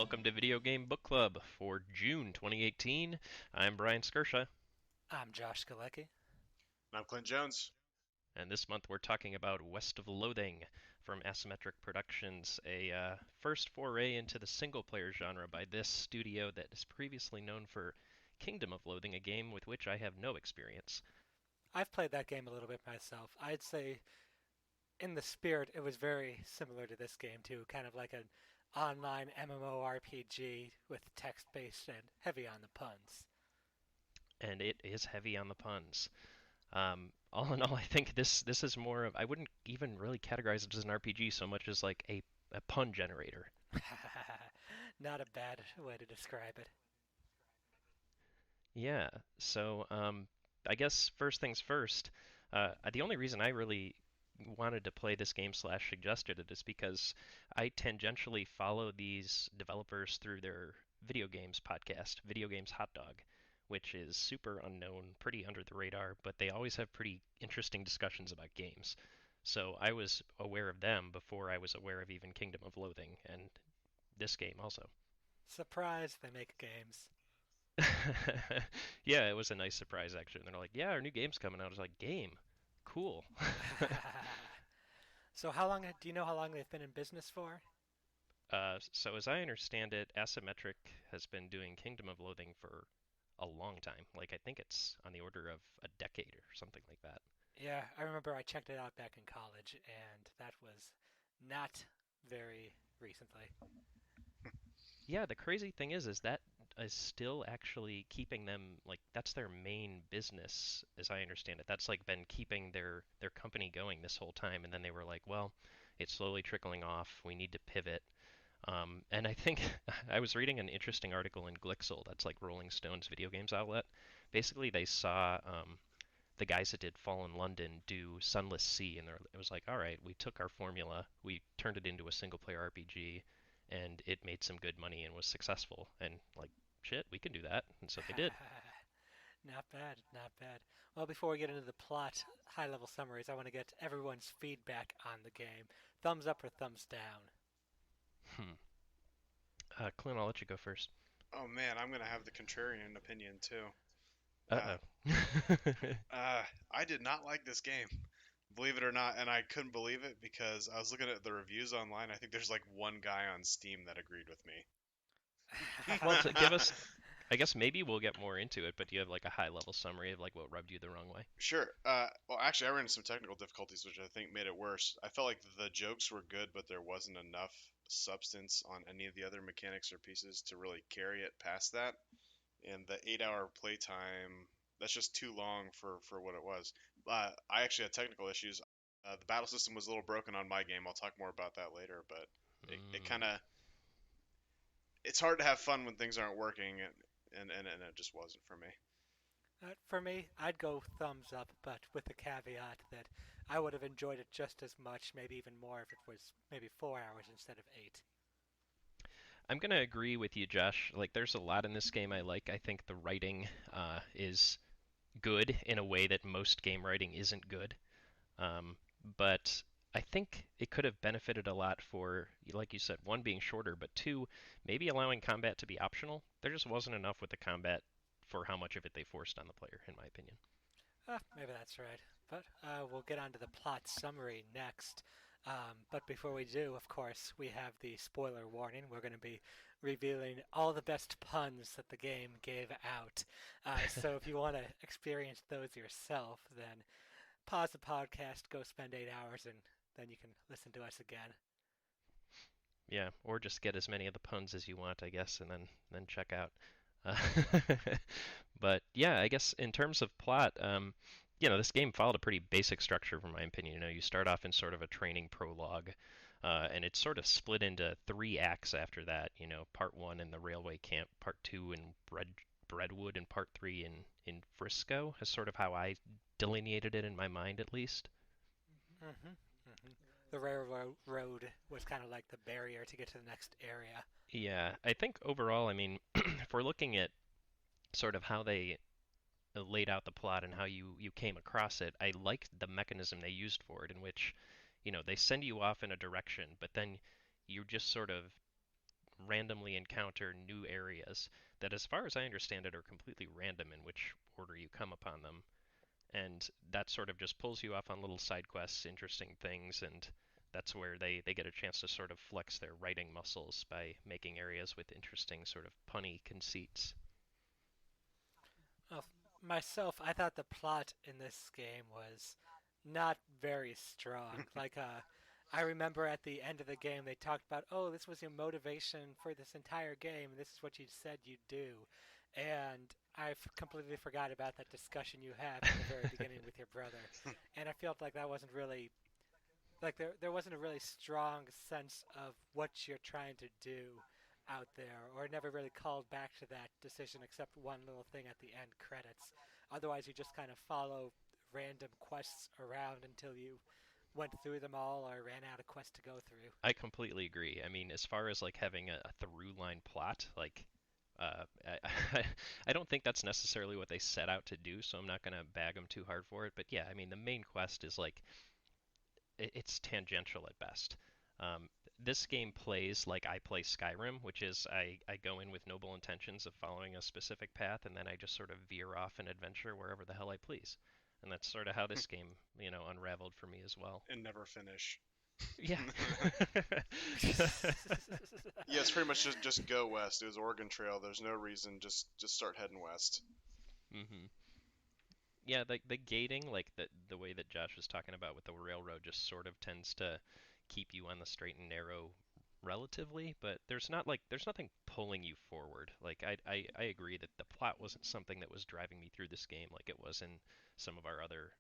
welcome to Video Game Book Club for June 2018. I'm Bryan Skirsha, I'm Josh Galecki. I'm Clint Jones. and this month we're talking about West of Loathing from Asymmetric Productions, a first foray into the single-player genre by this studio that is previously known for Kingdom of Loathing, a game with which I have no experience. I've played that game a little bit myself. I'd say, in the spirit, it was very similar to this game too, kind of like an online MMORPG with text-based and heavy on the puns. And it is heavy on the puns. All in all, I think this is more of, I wouldn't even really categorize it as an RPG so much as like a pun generator. Not a bad way to describe it. Yeah, so I guess first things first, the only reason I really wanted to play this game slash suggested it is because I tangentially follow these developers through their video games podcast, Video Games Hot Dog, which is super unknown, pretty under the radar, but they always have pretty interesting discussions about games. So I was aware of them before I was aware of even Kingdom of Loathing and this game also. Surprise, they make games. Yeah, it was a nice surprise actually. And they're like, "Yeah, our new game's coming out." I was like, "Game, cool." So how long do you know how long they've been in business for? So as I understand it, Asymmetric has been doing Kingdom of Loathing for a long time. Like I think it's on the order of a decade or something like that. Yeah, I remember I checked it out back in college, and that was not very recently. Yeah, the crazy thing is that is still actually keeping them like that's their main business, as I understand it. That's like been keeping their company going this whole time, and then they were like, well, it's slowly trickling off. We need to pivot. And I think I was reading an interesting article in Glixel, that's like Rolling Stone's video games outlet. Basically, they saw the guys that did Fallen London do Sunless Sea, and it was like, all right, we took our formula, we turned it into a single player RPG, and it made some good money and was successful. And like, shit, we can do that. And so they did. Not bad, not bad. Well, before we get into the plot, high level summaries, I want to get everyone's feedback on the game. Thumbs up or thumbs down? Hmm. Clint, I'll let you go first. Oh man, I'm gonna have the contrarian opinion too. Uh, Uh oh. I did not like this game, believe it or not, and I couldn't believe it because I was looking at the reviews online. I think there's like one guy on Steam that agreed with me. Well, to give us, I guess maybe we'll get more into it, but do you have like a high level summary of like what rubbed you the wrong way? Sure. Well, actually, I ran into some technical difficulties, which I think made it worse. I felt like the jokes were good, but there wasn't enough substance on any of the other mechanics or pieces to really carry it past that. And the 8 hour playtime, that's just too long for what it was. I actually had technical issues. The battle system was a little broken on my game. I'll talk more about that later, but it Mm. kind of it's hard to have fun when things aren't working, and it just wasn't for me. For me, I'd go thumbs up, but with the caveat that I would have enjoyed it just as much, maybe even more, if it was maybe 4 hours instead of eight. I'm gonna agree with you, Josh. Like, there's a lot in this game I like. I think the writing is good in a way that most game writing isn't good. But I think it could have benefited a lot for, like you said, one being shorter, but two, maybe allowing combat to be optional. There just wasn't enough with the combat for how much of it they forced on the player, in my opinion. Maybe that's right. But we'll get on to the plot summary next. But before we do, of course, we have the spoiler warning. We're going to be revealing all the best puns that the game gave out. So if you want to experience those yourself, then pause the podcast, go spend 8 hours, and then you can listen to us again. Yeah, or just get as many of the puns as you want, I guess, and then check out. Uh, but yeah, I guess in terms of plot, this game followed a pretty basic structure, from my opinion. You start off in sort of a training prologue, and it's sort of split into three acts after that. Part one in the railway camp, part two in Breadwood, and part three in Frisco. Is sort of how I delineated it in my mind, at least. hmm hmm The railroad road was kind of like the barrier to get to the next area. Yeah, I think overall, I mean, if we're looking at sort of how they laid out the plot and how you came across it, I liked the mechanism they used for it, in which, they send you off in a direction, but then you just sort of randomly encounter new areas that, as far as I understand it, are completely random in which order you come upon them. And that sort of just pulls you off on little side quests, interesting things, and that's where they get a chance to sort of flex their writing muscles by making areas with interesting sort of punny conceits. Well, myself, I thought the plot in this game was not very strong. I remember at the end of the game they talked about, oh, this was your motivation for this entire game, and this is what you said you'd do, and completely forgot about that discussion you have at the very beginning with your brother, and I felt like that wasn't really there wasn't a really strong sense of what you're trying to do out there, or it never really called back to that decision except one little thing at the end credits. Otherwise, you just kind of follow random quests around until you went through them all or ran out of quests to go through. I completely agree. I mean, as far as like having a through line plot, like I don't think that's necessarily what they set out to do, so I'm not gonna bag them too hard for it. But yeah, I mean, the main quest is like it's tangential at best. Um, this game plays like I play Skyrim, which is I go in with noble intentions of following a specific path, and then I just sort of veer off and adventure wherever the hell I please. And that's sort of how this game, unraveled for me as well. And never finish. Yeah. Yeah, it's pretty much just go west. It was Oregon Trail. There's no reason. Just start heading west. hmm Yeah, the gating, like the way that Josh was talking about with the railroad, just sort of tends to keep you on the straight and narrow relatively, but there's nothing pulling you forward. Like I agree that the plot wasn't something that was driving me through this game like it was in some of our other,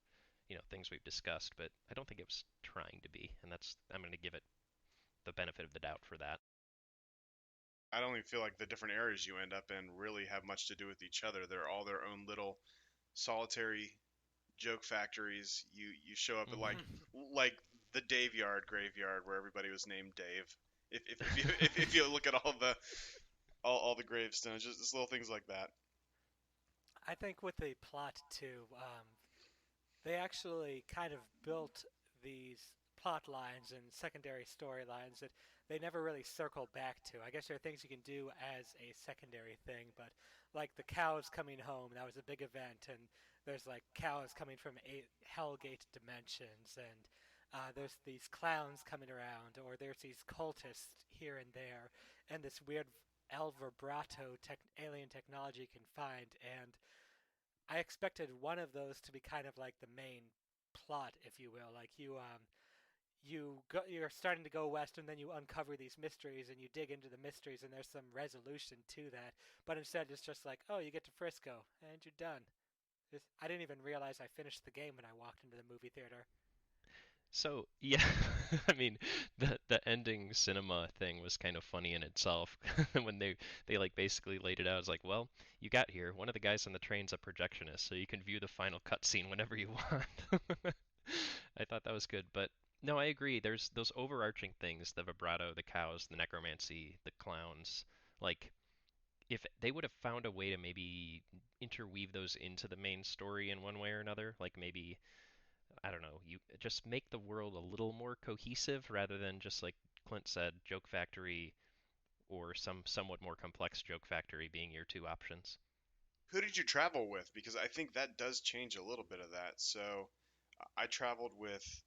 things we've discussed, but I don't think it was trying to be, and I'm going to give it the benefit of the doubt for that. I don't even feel like the different areas you end up in really have much to do with each other. They're all their own little solitary joke factories. You show up at hmm like the Dave Yard graveyard where everybody was named Dave. If you look at all the gravestones, just little things like that. I think with the plot too, they actually kind of built these plot lines and secondary storylines that they never really circle back to. I guess there are things you can do as a secondary thing, but like the cows coming home, that was a big event, and there's like cows coming from Hellgate dimensions, and there's these clowns coming around, or there's these cultists here and there, and this weird El Vibrato alien technology you can find, and I expected one of those to be kind of like the main plot, if you will. Like you're starting to go west, and then you uncover these mysteries, and you dig into the mysteries, and there's some resolution to that. But instead, it's just like, oh, you get to Frisco, and you're done. I didn't even realize I finished the game when I walked into the movie theater. So yeah, I mean the ending cinema thing was kind of funny in itself when they like basically laid it out. It's like, well, you got here. One of the guys on the train's a projectionist, so you can view the final cutscene whenever you want. I thought that was good, but no, I agree. There's those overarching things: the vibrato, the cows, the necromancy, the clowns. Like, if they would have found a way to maybe interweave those into the main story in one way or another, like maybe I don't know, you just make the world a little more cohesive rather than just like Clint said, joke factory or some somewhat more complex joke factory being your two options. Who did you travel with? Because I think that does change a little bit of that. So I traveled with,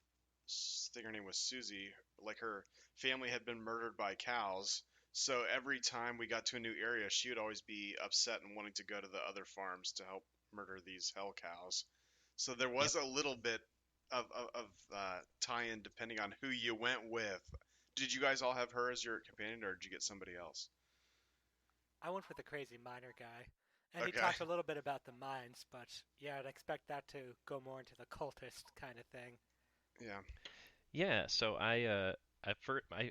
I think her name was Susie. Like her family had been murdered by cows. So every time we got to a new area, she would always be upset and wanting to go to the other farms to help murder these hell cows. So there Yep. was a little bit of tie-in depending on who you went with. Did you guys all have her as your companion, or did you get somebody else? I went with the crazy miner guy, and he Okay. talked a little bit about the mines, but yeah, I'd expect that to go more into the cultist kind of thing. Yeah. Yeah, so I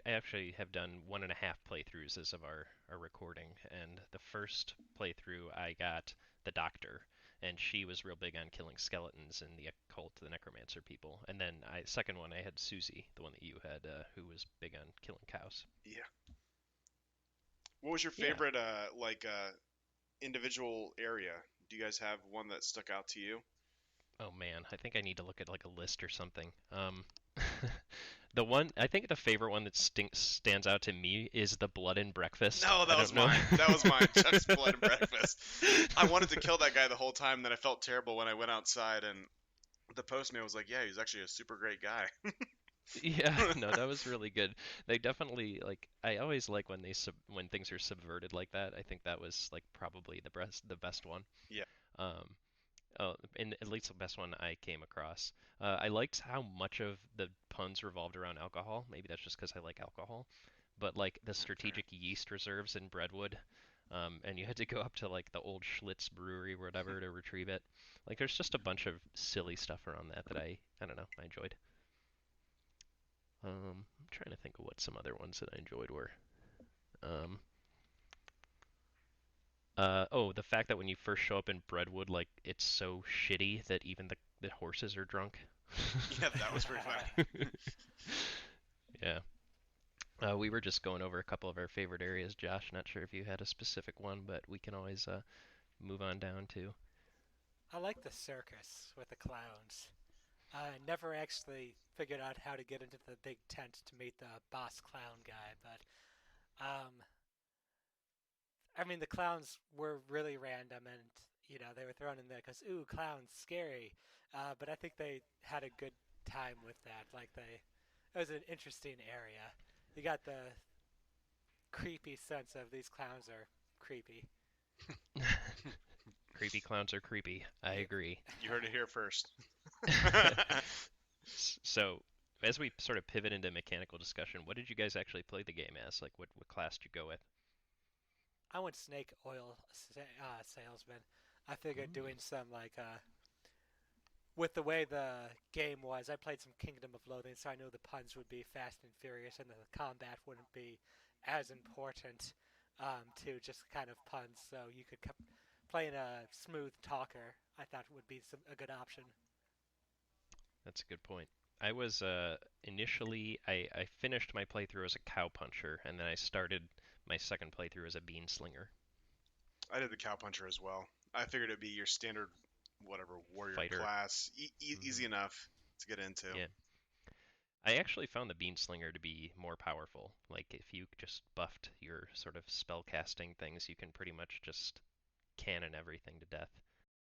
actually have done 1.5 playthroughs as of our recording, and the first playthrough I got the doctor, and she was real big on killing skeletons and the occult, the necromancer people. And then second one I had Susie, the one that you had, who was big on killing cows. Yeah. What was your Yeah. favorite individual area? Do you guys have one that stuck out to you? Oh man, I think I need to look at like a list or something. The one I think the favorite one that stands out to me is the blood and breakfast. No, I that was don't know. mine. That was mine. Chuck's blood and breakfast. I wanted to kill that guy the whole time, then I felt terrible when I went outside and the postman was like, "Yeah, he's actually a super great guy." Yeah, no, that was really good. They definitely like I always like when when things are subverted like that. I think that was like probably the best one. Yeah. Um, and at least the best one I came across. I liked how much of the puns revolved around alcohol. Maybe that's just because I like alcohol. But like the Fair. strategic yeast reserves in Breadwood, and you had to go up to like the old Schlitz brewery or whatever to retrieve it. Like there's just a bunch of silly stuff around that that I don't know, I enjoyed. I'm trying to think of what some other ones that I enjoyed were. Um, oh, the fact that when you first show up in Breadwood, like it's so shitty that even the horses are drunk. Yeah, that was pretty funny. Yeah. We were just going over a couple of our favorite areas, Josh. Not sure if you had a specific one, but we can always move on down to. I like the circus with the clowns. I never actually figured out how to get into the big tent to meet the boss clown guy, but I mean the clowns were really random, and they were thrown in there because ooh, clowns scary. But I think they had a good time with that. It was an interesting area. You got the creepy sense of these clowns are creepy. Creepy clowns are creepy. I Yep. agree. You heard it here first. So, as we sort of pivot into mechanical discussion, what did you guys actually play the game as? Like, what class did you go with? I went snake oil salesman. I figured Mm. doing some with the way the game was, I played some Kingdom of Loathing, so I knew the puns would be fast and furious, and the combat wouldn't be as important to just kind of puns. So you could playing a smooth talker. I thought would be a good option. That's a good point. I was initially I finished my playthrough as a cow puncher, and then I started my second playthrough as a bean slinger I did the cowpuncher as well. I figured it'd be your standard, whatever, warrior fighter. class. Hmm. Easy enough to get into. Yeah, I actually found the bean slinger to be more powerful. Like if you just buffed your sort of spell casting things, you can pretty much just cannon everything to death.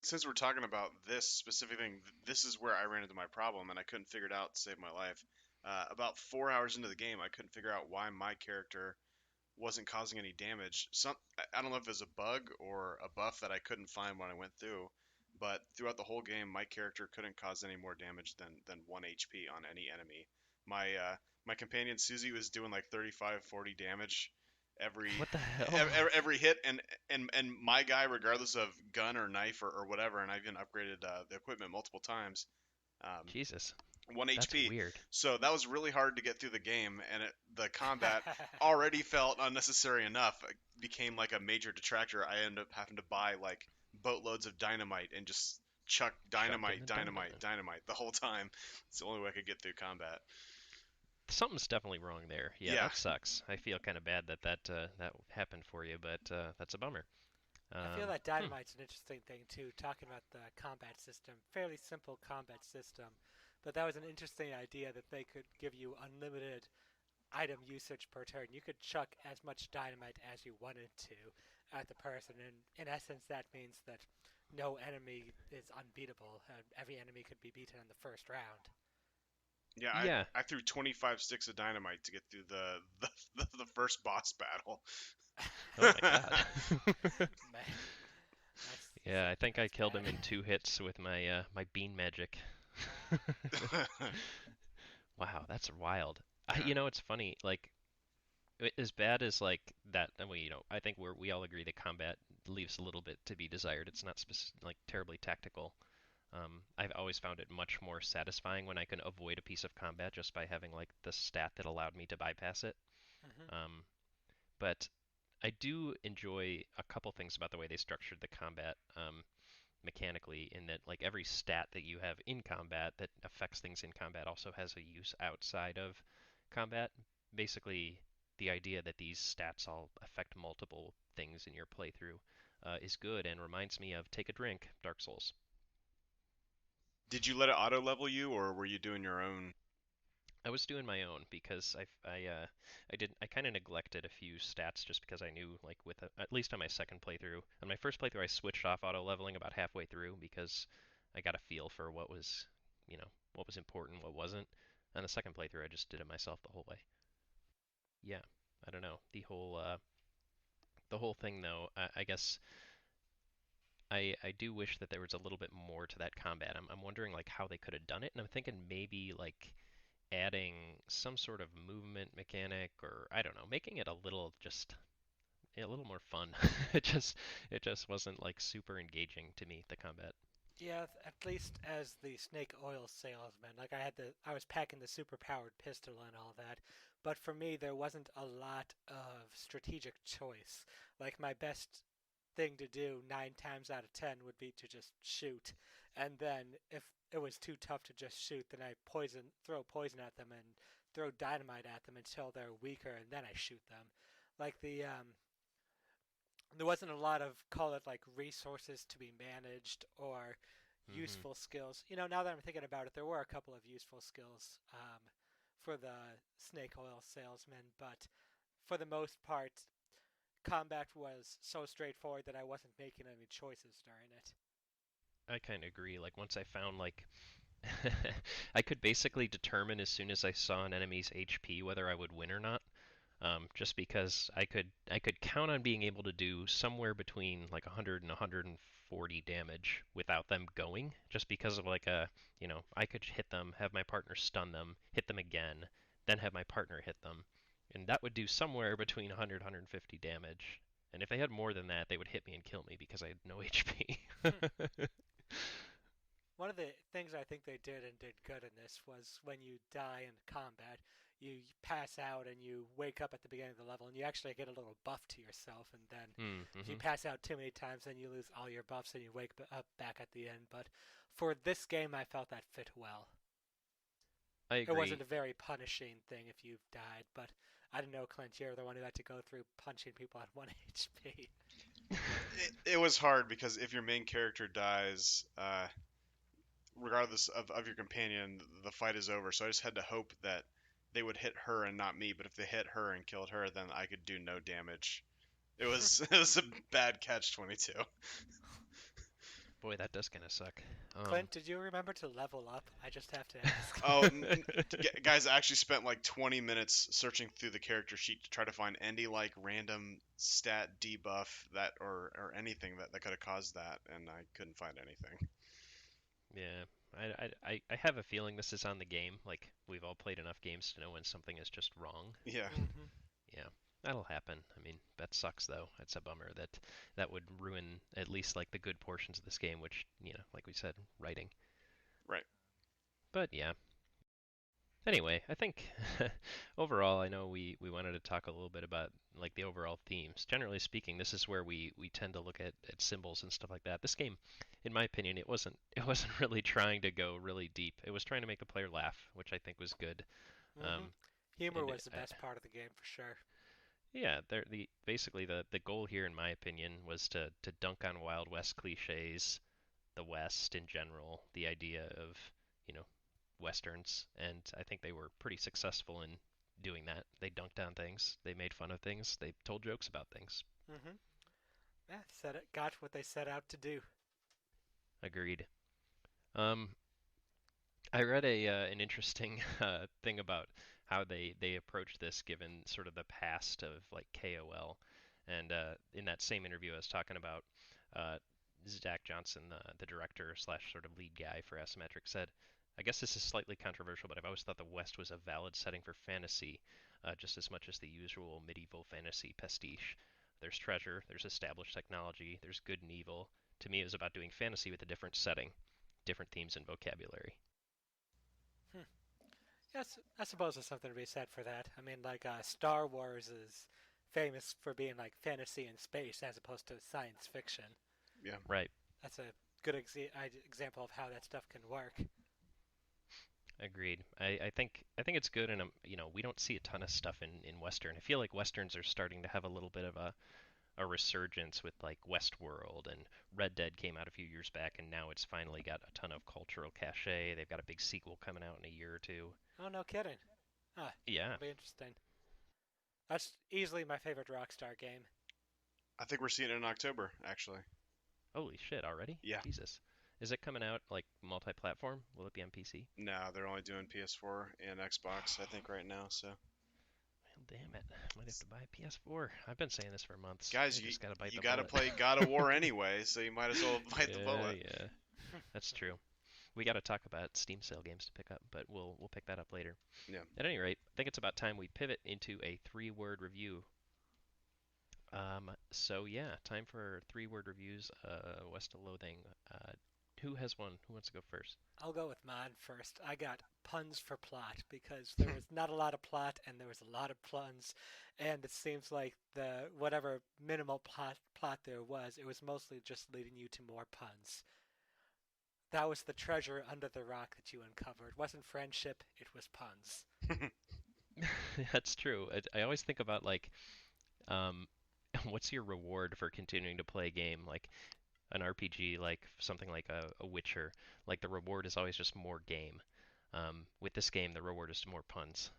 Since we're talking about this specific thing, this is where I ran into my problem, and I couldn't figure it out to save my life. About 4 hours into the game, I couldn't figure out why my character wasn't causing any damage. I don't know if it was a bug or a buff that I couldn't find when I went through, but throughout the whole game, my character couldn't cause any more damage than 1 HP on any enemy. My companion Susie was doing like 35, 40 damage every What the hell? every hit, and my guy, regardless of gun or knife or whatever, and I've even upgraded the equipment multiple times. Um, Jesus, 1 that's HP. weird. So that was really hard to get through the game, and the combat already felt unnecessary enough. It became like a major detractor. I ended up having to buy like boatloads of dynamite and just chuck Chucking dynamite, the dynamite, dynamite. dynamite the whole time. It's the only way I could get through combat. Something's definitely wrong there. Yeah, Yeah, that sucks. I feel kind of bad that happened for you, but that's a bummer. I feel Um, that hmm. dynamite's an interesting thing too. Talking about the combat system, fairly simple combat system, but that was an interesting idea that they could give you unlimited item usage per turn. You could chuck as much dynamite as you wanted to at the person, and in essence, that means that no enemy is unbeatable. Every enemy could be beaten in the first round. yeah. I Yeah. I threw 25 sticks of dynamite to get through the first boss battle. Oh my God. Man, that's Yeah, I think I that's killed him bad. in 2 hits with my bean magic. Wow, that's wild. Yeah. It's funny. Like as bad as like that. I mean, I think we all agree that combat leaves a little bit to be desired. It's not like terribly tactical. I've always found it much more satisfying when I can avoid a piece of combat just by having like the stat that allowed me to bypass it. Hmm. Um, but I do enjoy a couple things about the way they structured the combat mechanically, in that like every stat that you have in combat that affects things in combat also has a use outside of combat. Basically, the idea that these stats all affect multiple things in your playthrough is good and reminds me of Take a Drink, Dark Souls. Did you let it auto level you, or were you doing your own? I was doing my own because I kind of neglected a few stats just because I knew like at least on my second playthrough. On my first playthrough I switched off auto leveling about halfway through because I got a feel for what was, what was important, what wasn't. On the second playthrough I just did it myself the whole way. Yeah, I don't know. The whole thing though, I guess I do wish that there was a little bit more to that combat. I'm wondering like how they could have done it, and I'm thinking maybe like adding some sort of movement mechanic, or I don't know, making it a little more fun. it just it just wasn't like super engaging to me, the combat. Yeah, at least as the snake oil salesman, like I was packing the super powered pistol and all that, but for me there wasn't a lot of strategic choice. Like my best thing to do 9 times out of 10 would be to just shoot, and then if it was too tough to just shoot, then I throw poison at them and throw dynamite at them until they're weaker, and then I shoot them. Like there wasn't a lot of call it like resources to be managed or Hmm. useful skills. Now that I'm thinking about it, there were a couple of useful skills for the snake oil salesman, but for the most part, combat was so straightforward that I wasn't making any choices during it. I kind of agree. Like once I found like I could basically determine as soon as I saw an enemy's HP whether I would win or not. Just because I could count on being able to do somewhere between like 100 and 140 damage without them going, just because of like I could hit them, have my partner stun them, hit them again, then have my partner hit them, and that would do somewhere between 100 150 damage. And if they had more than that, they would hit me and kill me because I had no HP. One of the things I think they did and did good in this was when you die in combat, you pass out and you wake up at the beginning of the level, and you actually get a little buff to yourself. And then if you Mm-hmm. pass out too many times, then you lose all your buffs and you wake up back at the end. But for this game, I felt that fit well. I It wasn't agree. a very punishing thing if you've died, but I don't know, Clint, you're the one who had to go through punching people at 1 HP. It was hard because if your main character dies, regardless of your companion, the fight is over. So I just had to hope that they would hit her and not me. But if they hit her and killed her, then I could do no damage. It was it was a bad catch 22. Boy, that does kind of suck. Clint, did you remember to level up? I just have to ask. Oh, guys, I actually spent like 20 minutes searching through the character sheet to try to find any like random stat debuff that or anything that could have caused that, and I couldn't find anything. Yeah, I have a feeling this is on the game. Like we've all played enough games to know when something is just wrong. Yeah, hmm Yeah, that'll happen. I mean, that sucks though. It's a bummer that would ruin at least like the good portions of this game, which like we said, writing. right. But yeah. Anyway, I think overall, I know we wanted to talk a little bit about like the overall themes. Generally speaking, this is where we tend to look at symbols and stuff like that. This game, in my opinion, it wasn't really trying to go really deep. It was trying to make the player laugh, which I think was good. hmm Um, Humor and was the best part of the game for sure. yeah, basically the goal here, in my opinion, was to dunk on Wild West cliches, the West in general, the idea of you know westerns, and I think they were pretty successful in doing that. They dunked on things, they made fun of things, they told jokes about things. hmm Yeah, got what they set out to do. Agreed. Um, I read an interesting thing about how they approached this, given sort of the past of like KOL, and in that same interview, I was talking about uh, Zach Johnson, the director slash sort of lead guy for Asymmetric, said, "I guess this is slightly controversial, but I've always thought the West was a valid setting for fantasy, just as much as the usual medieval fantasy pastiche. There's treasure, there's established technology, there's good and evil. To me, it was about doing fantasy with a different setting, different themes and vocabulary." Hmm. Yes, I suppose there's something to be said for that. I mean, like Star Wars is famous for being like fantasy and space as opposed to science fiction. Yeah, Right. That's a good example of how that stuff can work. Agreed. I think it's good, and we don't see a ton of stuff in Western. I feel like Westerns are starting to have a little bit of a resurgence with like Westworld and Red Dead came out a few years back, and now it's finally got a ton of cultural cachet. They've got a big sequel coming out in a year or two. Oh, no kidding. Huh. Yeah. That'll be interesting. That's easily my favorite Rockstar game. I think we're seeing it in October, actually. Holy shit, already? Yeah. Jesus. Is it coming out like multi-platform? Will it be on PC? No, they're only doing PS4 and Xbox, I think, right now. So, Well, damn it. I might have to buy a PS4. I've been saying this for months. guys, I just gotta bite you the got to bullet. play God of War anyway, so you might as well bite the Yeah, bullet. yeah. That's true. We got to talk about Steam sale games to pick up, but we'll pick that up later. Yeah. At any rate, I think it's about time we pivot into a three-word review. So yeah, time for three-word reviews. West of Loathing. Who has one? Who wants to go first? I'll go with mine first. I got puns for plot because there was not a lot of plot and there was a lot of puns, and it seems like the whatever minimal plot there was, it was mostly just leading you to more puns. That was the treasure under the rock that you uncovered. It wasn't friendship, it was puns. That's true. I always think about like, um, what's your reward for continuing to play a game like an RPG, like something like a Witcher? Like the reward is always just more game. With this game, the reward is more puns.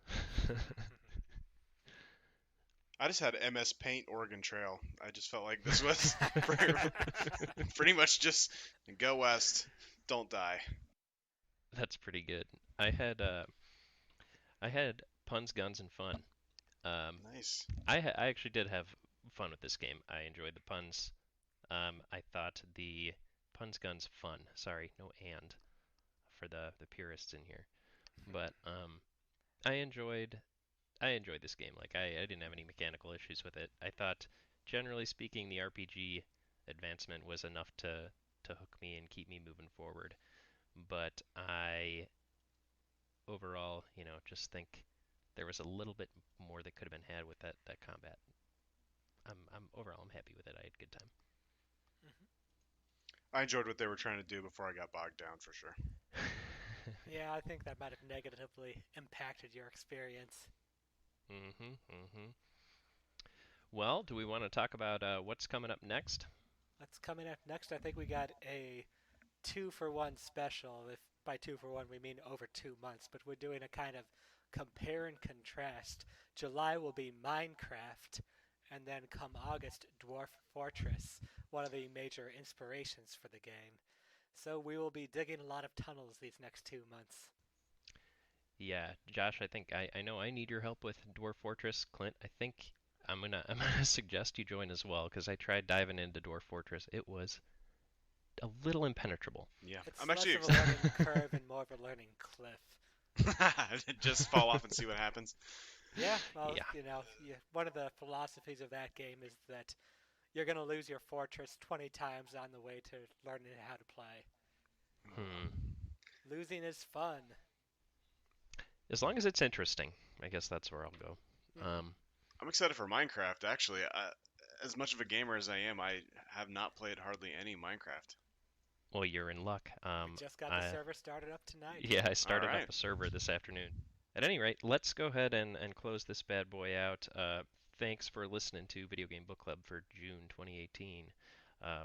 I just had MSPaint Oregon Trail. I just felt like this was pretty much just go west, don't die. That's pretty good. I had uh, I had puns, guns, and fun. Nice. I actually did have fun with this game. I enjoyed the puns. I thought the puns, guns, fun. Sorry, no and for the purists in here. But I enjoyed I enjoyed this game. Like I didn't have any mechanical issues with it. I thought, generally speaking, the RPG advancement was enough to hook me and keep me moving forward. But I overall, just think there was a little bit more that could have been had with that combat. I'm happy with it. I had a good time. I enjoyed what they were trying to do before I got bogged down for sure. Yeah, I think that might have negatively impacted your experience. Mhm. Well, do we want to talk about what's coming up next? What's coming up next? I think we got a 2-for-1 special. If by 2-for-1 we mean over 2 months, but we're doing a kind of compare and contrast. July will be Minecraft, and then come August, Dwarf Fortress, one of the major inspirations for the game. So we will be digging a lot of tunnels these next 2 months. Yeah, Josh, I think I know I need your help with Dwarf Fortress. Clint, I think I'm gonna suggest you join as well because I tried diving into Dwarf Fortress. It was a little impenetrable. Yeah, It's I'm less actually of a learning curve and more of a learning cliff. just fall off and see what happens. Yeah, well, Yeah. one of the philosophies of that game is that you're going to lose your fortress 20 times on the way to learning how to play. Hmm. Losing is fun. As long as it's interesting, I guess that's where I'll go. Hmm. I'm excited for Minecraft. Actually, as much of a gamer as I am, I have not played hardly any Minecraft. Well, you're in luck. We just got the I server started up tonight. Yeah, I All started up right. a server this afternoon. At any rate, let's go ahead and close this bad boy out. Thanks for listening to Video Game Book Club for June 2018.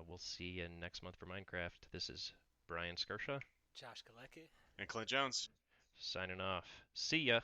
We'll see you next month for Minecraft. This is Bryan Skirsha Josh Galecki. And Clint Jones. signing off. See ya.